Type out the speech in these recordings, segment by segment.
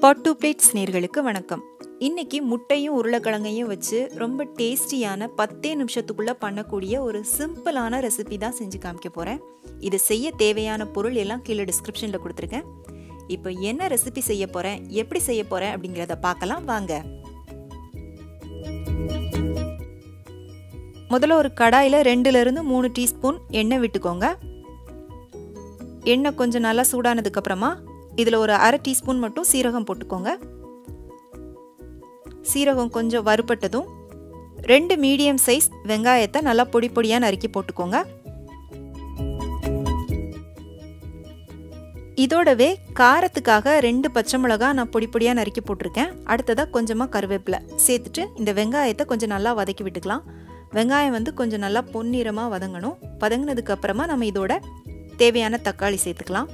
பாட் two plates நேயர்களுக்கு வணக்கம். இன்னைக்கு முட்டையும் உருளைக்கிழங்கையும் வச்சு ரொம்ப டேஸ்டியான 10 நிமிஷத்துக்குள்ள பண்ணக்கூடிய ஒரு சிம்பிளான ரெசிபி தான் செஞ்சு காமிக்க போறேன். இது செய்ய தேவையான பொருள் எல்லாம் கீழே டிஸ்கிரிப்ஷன்ல கொடுத்துருக்கேன். இப்போ என்ன ரெசிபி செய்ய போறேன், எப்படி செய்ய போறேன் அப்படிங்கிறத பார்க்கலாம் வாங்க. முதல்ல ஒரு கடாயில் 2லிருந்து 3 டீஸ்பூன் எண்ணெய் விட்டுக்கோங்க. எண்ணெய் கொஞ்சம் நல்லா சூடானதுக்கு அப்புறமா இதில் ஒரு அரை டீஸ்பூன் மட்டும் சீரகம் போட்டுக்கோங்க. சீரகம் கொஞ்சம் வறுபட்டதும் 2 மீடியம் சைஸ் வெங்காயத்தை நல்லா பொடி பொடியாக நறுக்கி போட்டுக்கோங்க. இதோடவே காரத்துக்காக 2 பச்சை மிளகாய் நான் பொடி பொடியாக நறுக்கி போட்டிருக்கேன். அடுத்ததாக கொஞ்சமாக கருவேப்பிலை சேர்த்துட்டு இந்த வெங்காயத்தை கொஞ்சம் நல்லா வதக்கி விட்டுக்கலாம். வெங்காயம் கொஞ்சம் நல்லா பொன்னிறமாக வதங்கணும். வதங்கினதுக்கு அப்புறமா நம்ம இதோட தேவையான தக்காளி சேர்த்துக்கலாம்.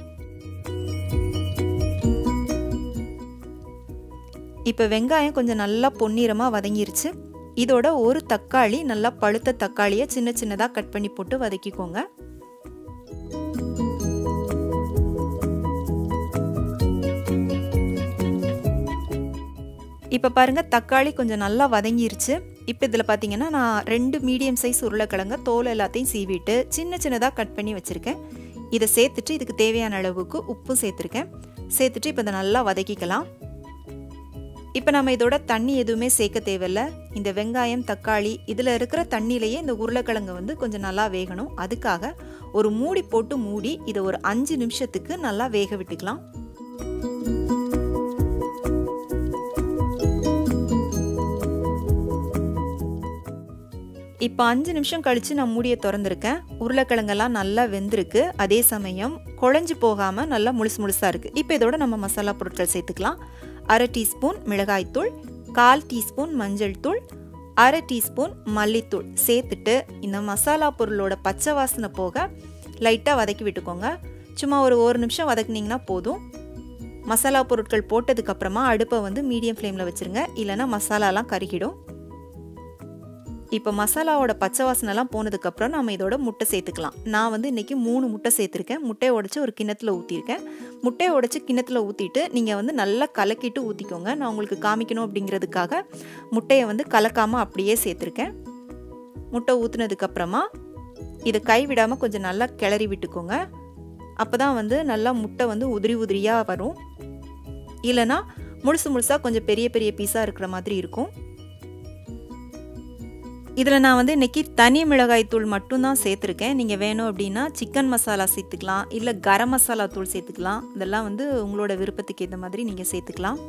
இப்போ வெங்காயம் கொஞ்சம் நல்லா பொன்னிறமாக வதங்கிருச்சு. இதோட ஒரு தக்காளி நல்லா பழுத்த தக்காளியை சின்ன சின்னதாக கட் பண்ணி போட்டு வதக்கிக்கோங்க. இப்போ பாருங்க தக்காளி கொஞ்சம் நல்லா வதங்கிருச்சு. இப்போ இதில் பார்த்தீங்கன்னா நான் 2 மீடியம் சைஸ் உருளைக்கிழங்க தோல் எல்லாத்தையும் சீவிட்டு சின்ன சின்னதாக கட் பண்ணி வச்சுருக்கேன். இதை சேர்த்துட்டு இதுக்கு தேவையான அளவுக்கு உப்பு சேர்த்துருக்கேன். சேர்த்துட்டு இப்போ இதை நல்லா வதக்கிக்கலாம். இப்போ நம்ம இதோட தண்ணி எதுவுமே சேர்க்க தேவையில்லை. இந்த வெங்காயம் தக்காளி இதில் இருக்கிற தண்ணியிலேயே இந்த உருளைக்கிழங்கு கொஞ்சம் நல்லா வேகணும். அதுக்காக ஒரு மூடி போட்டு மூடி இதை ஒரு 5 நிமிஷத்துக்கு நல்லா வேக விட்டுக்கலாம். இப்போ 5 நிமிஷம் கழித்து நான் மூடியை திறந்துருக்கேன். உருளைக்கிழங்கெல்லாம் நல்லா வெந்திருக்கு. அதே சமயம் குழஞ்சி போகாமல் நல்லா முழுசாக இருக்குது. இப்போ இதோட நம்ம மசாலா பொருட்கள் சேர்த்துக்கலாம். அரை டீஸ்பூன் மிளகாய்த்தூள், 1/4 டீஸ்பூன் மஞ்சள் தூள், அரை டீஸ்பூன் மல்லித்தூள் சேர்த்துட்டு இந்த மசாலா பொருளோட பச்சை வாசனை போக லைட்டாக வதக்கி விட்டுக்கோங்க. சும்மா ஒரு நிமிஷம் வதக்குனிங்கன்னா போதும். மசாலா பொருட்கள் போட்டதுக்கப்புறமா அடுப்பை மீடியம் ஃப்ளேமில் வச்சுருங்க, இல்லைன்னா மசாலாலாம் கருகிடும். இப்போ மசாலாவோட பச்சை வாசனைலாம் போனதுக்கப்புறம் நம்ம இதோட முட்டை சேர்த்துக்கலாம். நான் இன்றைக்கி 3 முட்டை சேர்த்துருக்கேன். முட்டையை உடச்சி ஒரு கிண்ணத்தில் ஊற்றிருக்கேன். முட்டையை உடச்சி கிண்ணத்தில் ஊற்றிட்டு நீங்கள் நல்லா கலக்கிட்டு ஊற்றிக்கோங்க. நான் உங்களுக்கு காமிக்கணும் அப்படிங்கிறதுக்காக முட்டையை கலக்காமல் அப்படியே சேர்த்துருக்கேன். முட்டை ஊற்றுனதுக்கப்புறமா இதை கைவிடாமல் கொஞ்சம் நல்லா கிளறி விட்டுக்கோங்க. அப்போ தான் நல்லா முட்டை உதிரி உதிரியாக வரும். இல்லைனா முழுசாக கொஞ்சம் பெரிய பெரிய பீஸாக இருக்கிற மாதிரி இருக்கும். இதில் நான் இன்றைக்கி தனி மிளகாய் தூள் மட்டும்தான் சேர்த்துருக்கேன். நீங்கள் வேணும் அப்படின்னா சிக்கன் மசாலா சேர்த்துக்கலாம், இல்லை கரம் மசாலா தூள் சேர்த்துக்கலாம். இதெல்லாம் உங்களோட விருப்பத்துக்கு ஏற்ற மாதிரி நீங்கள் சேர்த்துக்கலாம்.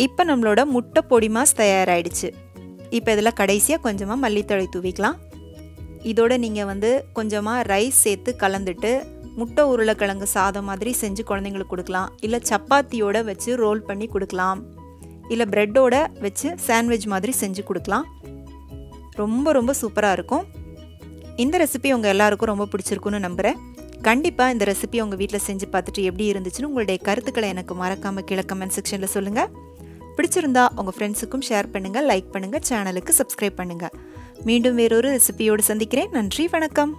இப்போ நம்மளோட முட்டை பொடி மாஸ் தயாராகிடுச்சு. இப்போ இதில் கடைசியாக கொஞ்சமாக மல்லித்தழை தூவிக்கலாம். இதோட நீங்கள் கொஞ்சமாக ரைஸ் சேர்த்து கலந்துட்டு முட்டை உருளைக்கிழங்கு சாதம் மாதிரி செஞ்சு குழந்தைங்களுக்கு கொடுக்கலாம், இல்லை சப்பாத்தியோட வச்சு ரோல் பண்ணி கொடுக்கலாம், இல்லை ப்ரெட்டோட வச்சு சாண்ட்விச் மாதிரி செஞ்சு கொடுக்கலாம். ரொம்ப சூப்பராக இருக்கும். இந்த ரெசிபி உங்கள் எல்லாருக்கும் ரொம்ப பிடிச்சிருக்குன்னு நம்புகிறேன். கண்டிப்பாக இந்த ரெசிபி உங்கள் வீட்டில் செஞ்சு பார்த்துட்டு எப்படி இருந்துச்சுன்னு உங்களுடைய கருத்துக்களை எனக்கு மறக்காமல் கீழே கமெண்ட் செக்ஷனில் சொல்லுங்கள். பிடிச்சிருந்தா உங்கள் ஃப்ரெண்ட்ஸுக்கும் ஷேர் பண்ணுங்கள், லைக் பண்ணுங்கள், சேனலுக்கு சப்ஸ்கிரைப் பண்ணுங்கள். மீண்டும் வேறொரு ரெசிபியோடு சந்திக்கிறேன். நன்றி, வணக்கம்.